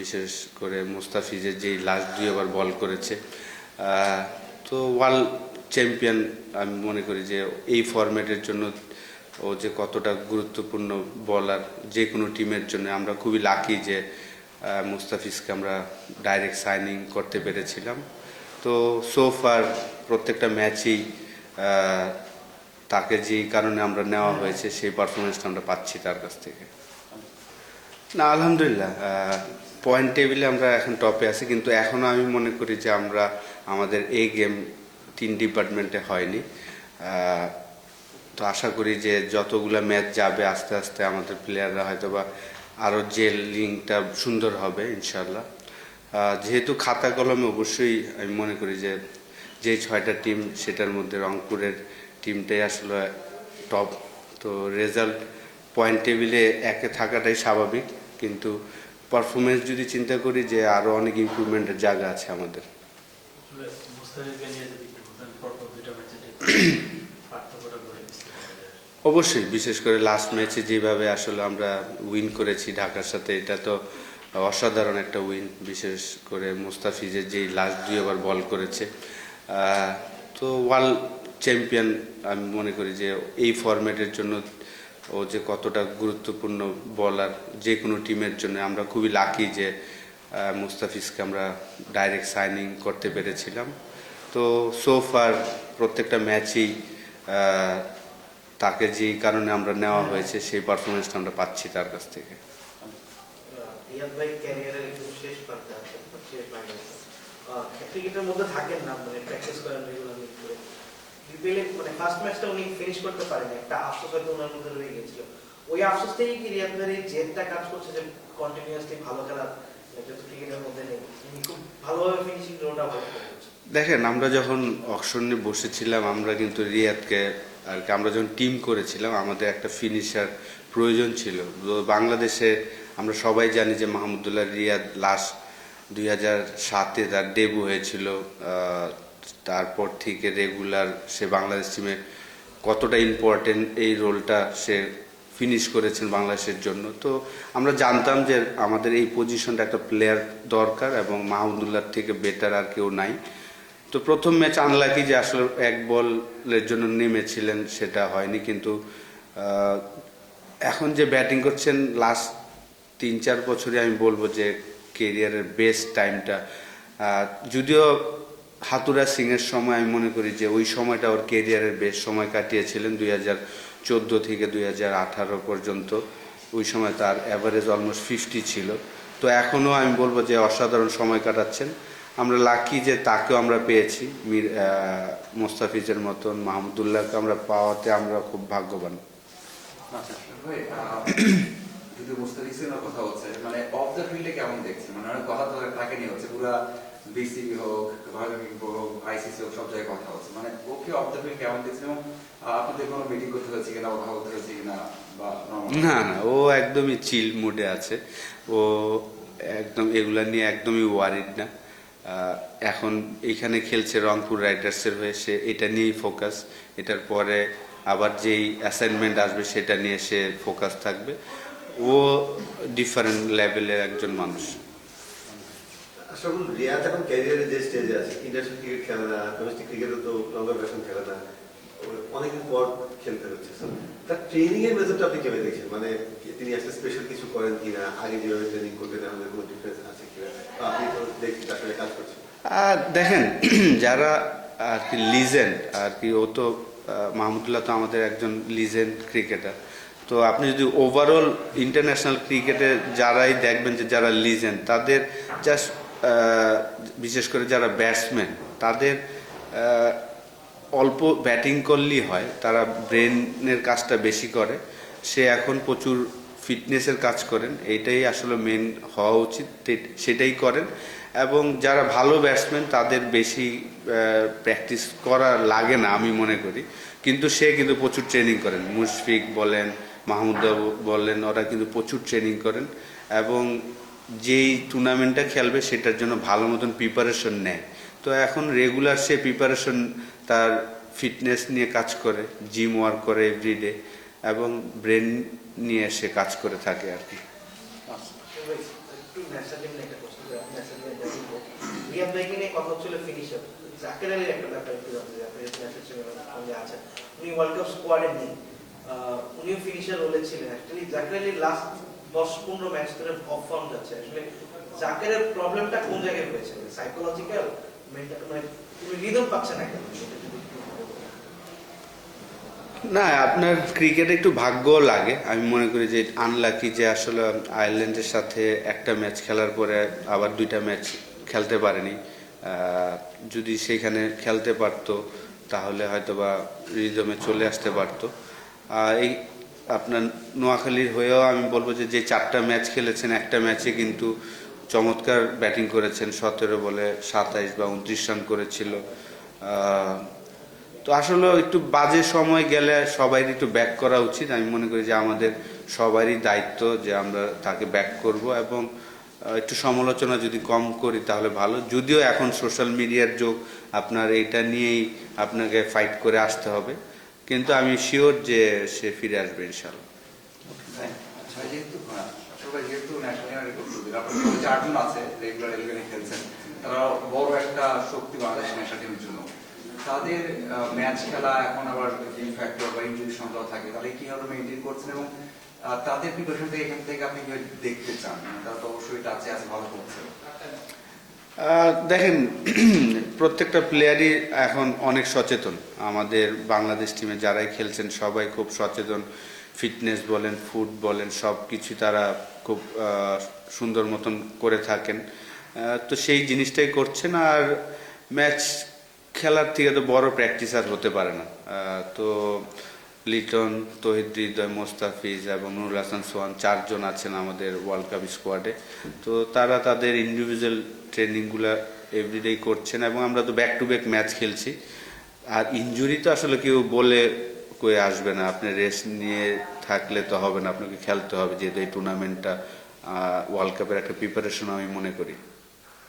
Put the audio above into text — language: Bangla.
বিশেষ করে মুস্তাফিজের যেই লাস্ট 2 ওভার বল করেছে। তো ওয়ার্ল্ড চ্যাম্পিয়ন আমি মনে করি যে এই ফরম্যাটের জন্য ও যে কতটা গুরুত্বপূর্ণ বলার যে কোনো টিমের জন্য। আমরা খুবই লাকি যে মুস্তাফিজকে আমরা ডাইরেক্ট সাইনিং করতে পেরেছিলাম। তো সোফার প্রত্যেকটা ম্যাচেই তাকে যেই কারণে আমরা নেওয়া হয়েছে সেই পারফরমেন্সটা আমরা পাচ্ছি তার কাছ থেকে। না, আলহামদুলিল্লাহ, পয়েন্ট টেবিলে আমরা এখন টপে আছি, কিন্তু এখনও আমি মনে করি যে আমরা আমাদের এই গেম 3 ডিপার্টমেন্টে হয়নি। তো আশা করি যে যতগুলো ম্যাচ যাবে আস্তে আস্তে আমাদের প্লেয়াররা হয়তো বা আরও যে লিঙ্কটা সুন্দর হবে ইনশাল্লাহ। যেহেতু খাতা কলমে অবশ্যই আমি মনে করি যে 6টা টিম সেটার মধ্যে রংপুরের টিমটাই আসলে টপ। তো রেজাল্ট পয়েন্ট টেবিলে একে থাকাটাই স্বাভাবিক, কিন্তু পারফরমেন্স যদি চিন্তা করি যে আরও অনেক ইমপ্রুভমেন্টের জায়গা আছে আমাদের। অবশ্যই, বিশেষ করে লাস্ট ম্যাচে যেভাবে আসলে আমরা উইন করেছি ঢাকার সাথে, এটা তো অসাধারণ একটা উইন। বিশেষ করে মুস্তাফিজের যেই লাস্ট 2 ওভার বল করেছে। তো ওয়ার্ল্ড চ্যাম্পিয়ন আমি মনে করি যে এই ফরম্যাটের জন্য ও যে কতটা গুরুত্বপূর্ণ বলার যে কোনো টিমের জন্য। আমরা খুবই লাকি যে মুস্তাফিজকে আমরা ডাইরেক্ট সাইনিং করতে পেরেছিলাম। তো সোফার প্রত্যেকটা ম্যাচেই তাকে যেই কারণে আমরা নেওয়া হয়েছে সেই পারফরমেন্সটা আমরা পাচ্ছি তার কাছ থেকে। ক্রিকেটের মধ্যে থাকেন না, মানে প্র্যাকটিস করেন রেগুলারলি করে। বিপিএলে মানে ফার্স্ট ম্যাচটা উনি ফিনিশ করতে পারেন, একটা আফসোস হয়তো ওনার মধ্যে রয়ে গেছিল। ওই আফসোস থেকেই কি রিয়াদ ভাইয়ের এই জেদটা কাজ করছে যে কন্টিনিউয়াসলি ভালো খেলার, যেটা তো ক্রিকেটের মধ্যে নেই। উনি খুব ভালোভাবে ফিনিশিং রোলটা ভালো করছে। দেখেন, আমরা যখন অকশনে বসেছিলাম আমরা কিন্তু রিয়াদকে আর কি, আমরা যখন টিম করেছিলাম আমাদের একটা ফিনিশার প্রয়োজন ছিল। তো বাংলাদেশে আমরা সবাই জানি যে মাহমুদুল্লাহ রিয়াদ লাস্ট 2007-এ তার ডেবু হয়েছিল। তারপর থেকে রেগুলার সে বাংলাদেশ টিমে কতটা ইম্পর্টেন্ট এই রোলটা সে ফিনিশ করেছেন বাংলাদেশের জন্য। তো আমরা জানতাম যে আমাদের এই পজিশনটা একটা প্লেয়ার দরকার এবং মাহমুদুল্লাহর থেকে বেটার আর কেউ নাই। তো প্রথম ম্যাচ আনলাকি যে আসলে 1 বলের জন্য নেমেছিলেন, সেটা হয়নি। কিন্তু এখন যে ব্যাটিং করছেন লাস্ট 3-4 বছরে আমি বলবো যে কেরিয়ারের বেস্ট টাইমটা। যদিও হাতুরা সিংয়ের সময় আমি মনে করি যে ওই সময়টা ওর কেরিয়ারের বেস্ট সময় কাটিয়েছিলেন 2014 থেকে 2018 পর্যন্ত। ওই সময় তার অ্যাভারেজ অলমোস্ট 50 ছিল। তো এখনও আমি বলবো যে অসাধারণ সময় কাটাচ্ছেন। আমরা লাকি যে তাকেও আমরা পেয়েছি, মুস্তাফিজের মতন মাহমুদুল্লাহকে আমরা পাওয়াতে আমরা খুব ভাগ্যবান। আচ্ছা ভাই, যদি মুস্তাফিজের কথা হচ্ছে, মানে অফ দ্য ফিল্ডে কেমন দেখছেন? মানে অনেক কথা তো তাকে নিয়ে হচ্ছে, পুরা বিসিবি হোক, হোক, আইসিসি হোক, সব জায়গায় কথা হচ্ছে। মানে ওকে অফ দ্য ফিল্ড কেমন দেখছেন এবং আপনাদের কোনো মিটিং করতে হচ্ছে কিনা, কথা বলতে হচ্ছে কিনা? না, ও একদমই চিল মুডে আছে। ও একদম এগুলা নিয়ে একদমই ওয়ারিড না। এখন এখানে খেলছে রংপুর রাইডার্সের হয়ে, সে এটা নিয়েই ফোকাস। এটার পরে আবার যেই অ্যাসাইনমেন্ট আসবে সেটা নিয়ে সে ফোকাস থাকবে। ও ডিফারেন্ট লেভেলের একজন মানুষ। আসলে রিয়াদ এখন ক্যারিয়ারে যে স্টেজে আছে, ইন্টারন্যাশনাল ক্রিকেট খেলে না, ডোমেস্টিক ক্রিকেটও তো লঙ্গর ব্যাশন খেলে না, অনেকদিন পর খেলতে হচ্ছে। তার ট্রেনিং এর মেথডটা আপনি কেমন দেখছেন? মানে তিনি আসলে স্পেশাল কিছু করেন কিনা, আগে যেভাবে ট্রেনিং করতেন আমাদের কোনো ডিফারেন্স আছে কিনা? আপনি তো দেখছি আসলে কাজ করছেন। দেখেন, যারা আর কি লিজেন্ড আর কি, ও তো মাহমুদুল্লাহ তো আমাদের একজন লিজেন্ড ক্রিকেটার। তো আপনি যদি ওভারঅল ইন্টারন্যাশনাল ক্রিকেটে যারাই দেখবেন যে যারা লিজেন্ড, তাদের জাস্ট বিশেষ করে যারা ব্যাটসম্যান, তাদের অল্প ব্যাটিং করলেই হয়, তারা ব্রেনের কাজটা বেশি করে। সে এখন প্রচুর ফিটনেসের কাজ করেন, এইটাই আসলে মেন হওয়া উচিত, সেটাই করেন। এবং যারা ভালো ব্যাটসম্যান তাদের বেশি প্র্যাকটিস করা লাগে না আমি মনে করি, কিন্তু সে কিন্তু প্রচুর ট্রেনিং করেন। মুশফিক বলেন, মাহমুদুল্লাহ বললেন, ওরা কিন্তু প্রচুর ট্রেনিং করেন এবং যেই টুর্নামেন্টটা খেলবে সেটার জন্য ভালো মতন প্রিপারেশন নেয়। তো এখন রেগুলার সে প্রিপারেশন, তার ফিটনেস নিয়ে কাজ করে, জিম ওয়ার্ক করে এভরিডে এবং ব্রেন নিয়ে সে কাজ করে থাকে আর কি। জন্য একটা প্রশ্ন করে আপনি আসলে রিয়াদ ভাইকে নিয়ে কথা হচ্ছিল ফিনিশার জাকের আলীর একটা ব্যাপার একটু জানতে চাই, আপনি ন্যাশনাল সঙ্গে আছেন, উনি ওয়ার্ল্ড কাপ স্কোয়াডে নেই, উনিও ফিনিশার রোলে ছিলেন। অ্যাকচুয়ালি জাকের আলীর লাস্ট 10-15 ম্যাচ ধরে অফ ফর্ম যাচ্ছে। আসলে জাকেরের প্রবলেমটা কোন জায়গায় হয়েছে, সাইকোলজিক্যাল, মেন্টাল, মানে তুমি রিদম পাচ্ছে না কেন? না, আপনার ক্রিকেটে একটু ভাগ্য লাগে। আমি মনে করি যে আনলাকি যে আসলে আয়ারল্যান্ডের সাথে একটা ম্যাচ খেলার পরে আবার 2টা ম্যাচ খেলতে পারেনি। যদি সেখানে খেলতে পারতো তাহলে হয়তো বা রিদমে চলে আসতে পারতো। এই আপনার নোয়াখালীর হয়েও আমি বলবো যে 4টা ম্যাচ খেলেছেন, একটা ম্যাচে কিন্তু চমৎকার ব্যাটিং করেছেন, 17 বলে 27 বা 29 রান করেছিল। তো আসলে একটু বাজে সময় গেলে সবাই একটু ব্যাক করা উচিত। আমি মনে করি যে আমাদের সবারই দায়িত্ব যে আমরা তাকে ব্যাক করব এবং একটু সমালোচনা যদি কম করি তাহলে ভালো। যদিও এখন সোশ্যাল মিডিয়ার যুগ, আপনার এটা নিয়েই আপনাকে ফাইট করে আসতে হবে, কিন্তু আমি শিওর যে সে ফিরে আসবে ইনশাল্লাহ। যেহেতু ন্যাশনাল রেকর্ড করবে, আপনার 4 জন আছে রেগুলার 11-এ খেলছেন, তারা বড় একটা শক্তি বাংলাদেশ ন্যাশনাল টিমের জন্য। তাদের ম্যাচ খেলা এখন আবার টিম ফ্যাক্টর বা ইনজুরি সংখ্যাও থাকে, তাহলে কিভাবে মেনটেন করছেন এবং তাদের প্রিপারেশন থেকে এখান থেকে আপনি কিভাবে দেখতে চান? তারা তো অবশ্যই টাচে আছে, ভালো করছে। দেখেন, প্রত্যেকটা প্লেয়ারই এখন অনেক সচেতন। আমাদের বাংলাদেশ টিমে যারাই খেলছেন সবাই খুব সচেতন। ফিটনেস বলেন, ফুড বলেন, সব কিছু তারা খুব সুন্দর মতন করে থাকেন। তো সেই জিনিসটাই করছেন। আর ম্যাচ খেলার থেকে তো বড় প্র্যাকটিস আর হতে পারে না। তো লিটন, তৌহিদ হৃদয়, মোস্তাফিজ এবং নুরুল হাসান সোহান 4 জন আছেন আমাদের ওয়ার্ল্ড কাপ স্কোয়াডে। তো তারা তাদের ইন্ডিভিজুয়াল ট্রেনিংগুলো এভরিডে করছেন এবং আমরা তো ব্যাক টু ব্যাক ম্যাচ খেলছি। আর ইনজুরি তো আসলে কেউ বলে কয়ে আসবে না, আপনি রেস্ট নিয়ে থাকলে তো হবে না, আপনাকে খেলতে হবে, যেহেতু এই টুর্নামেন্টটা ওয়ার্ল্ড কাপের একটা প্রিপারেশন আমি মনে করি।